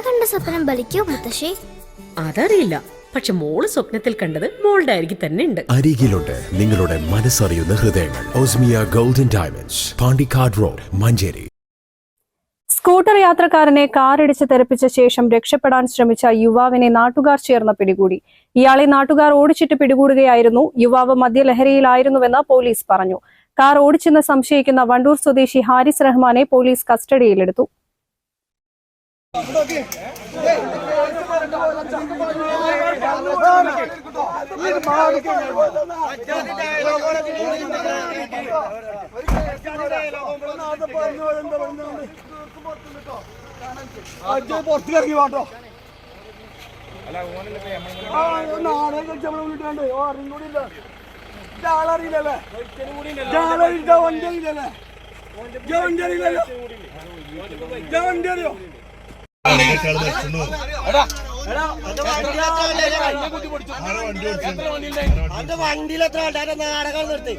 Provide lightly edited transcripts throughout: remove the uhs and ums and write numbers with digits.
കണ്ട സ്വപ്നം ബലിക്കോ മുത്തശ്ശി? അതറിയില്ല, പക്ഷെ മോള് സ്വപ്നത്തിൽ കണ്ടത് മോളുടെ അരികിൽ തന്നെ ഉണ്ട്. അരികിലുണ്ട് നിങ്ങളുടെ മനസ്സറിയുന്ന ഹൃദയങ്ങൾ. Osmia golden diamonds, Pandikkad road, Manjeri. Scooter യാത്രക്കാരനെ കാറിടിച്ച് തെറിപ്പിച്ച ശേഷം രക്ഷപ്പെടാൻ ശ്രമിച്ച യുവാവിനെ നാട്ടുകാർ ചേർന്ന് പിടികൂടി. ഇയാളെ നാട്ടുകാർ ഓടിച്ചിട്ട് പിടികൂടുകയായിരുന്നു. യുവാവ് മദ്യലഹരിയിലായിരുന്നുവെന്ന് പോലീസ് പറഞ്ഞു. കാർ ഓടിച്ചെന്ന് സംശയിക്കുന്ന വണ്ടൂർ സ്വദേശി ഹാരിസ് റഹ്മാനെ പോലീസ് കസ്റ്റഡിയിലെടുത്തു. പുറത്തിറങ്ങി വാട്ടോ. ആളറിയില്ലല്ലേ, വണ്ടി അറിയില്ലല്ലേ, വണ്ടി അറിയില്ലല്ലോ, വണ്ടി അറിയോ? വണ്ടിയിൽ എത്ര ആൾക്കാരെ നാടകം നിർത്തി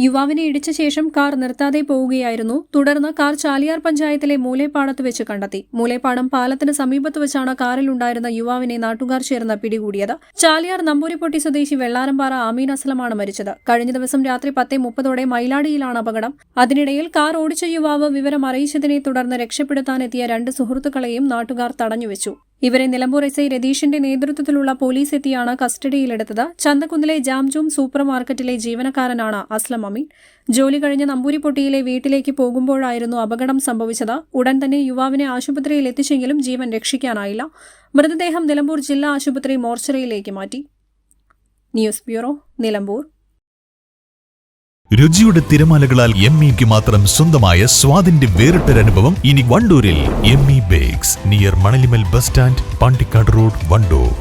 യുവാവിനെ ഇടിച്ച ശേഷം കാർ നിർത്താതെ പോവുകയായിരുന്നു. തുടർന്ന് കാർ ചാലിയാർ പഞ്ചായത്തിലെ മൂലേപ്പാടത്ത് വെച്ച് കണ്ടെത്തി. മൂലേപ്പാടം പാലത്തിന് സമീപത്ത് വെച്ചാണ് കാറിലുണ്ടായിരുന്ന യുവാവിനെ നാട്ടുകാർ ചേർന്ന് പിടികൂടിയത്. ചാലിയാർ നമ്പൂരിപ്പൊട്ടി സ്വദേശി വെള്ളാരംപാറ ആമീൻ അസ്ലമാണ് മരിച്ചത്. കഴിഞ്ഞ ദിവസം രാത്രി 10:30 മയിലാടിയിലാണ് അപകടം. അതിനിടയിൽ കാർ ഓടിച്ച യുവാവ് വിവരം അറിയിച്ചതിനെ തുടർന്ന് രക്ഷപ്പെടുത്താനെത്തിയ 2 സുഹൃത്തുക്കളെയും നാട്ടുകാർ തടഞ്ഞുവെച്ചു. ഇവരെ നിലമ്പൂർ എസ്ഐ രതീഷിന്റെ നേതൃത്വത്തിലുള്ള പോലീസ് എത്തിയാണ് കസ്റ്റഡിയിലെടുത്തത്. ചന്തക്കുന്നിലെ ജാംജൂം സൂപ്പർ മാർക്കറ്റിലെ ജീവനക്കാരനാണ് അസ്ലം അമീൻ. ജോലി കഴിഞ്ഞ് നമ്പൂരിപ്പൊട്ടിയിലെ വീട്ടിലേക്ക് പോകുമ്പോഴായിരുന്നു അപകടം സംഭവിച്ചത്. ഉടൻ തന്നെ യുവാവിനെ ആശുപത്രിയിൽ എത്തിച്ചെങ്കിലും ജീവൻ രക്ഷിക്കാനായില്ല. മൃതദേഹം നിലമ്പൂർ ജില്ലാ ആശുപത്രി മോർച്ചറിയിലേക്ക് മാറ്റി. News bureau, Nilambur. രുചിയുടെ തിരമാലകളാൽ എംഇക്ക് മാത്രം സ്വന്തമായ സ്വാദിന്റെ വേറിട്ടൊരനുഭവം ഇനി വണ്ടൂരിൽ. ME bakes, near Manalimal bus stand, Pandikkad road, Wandoor.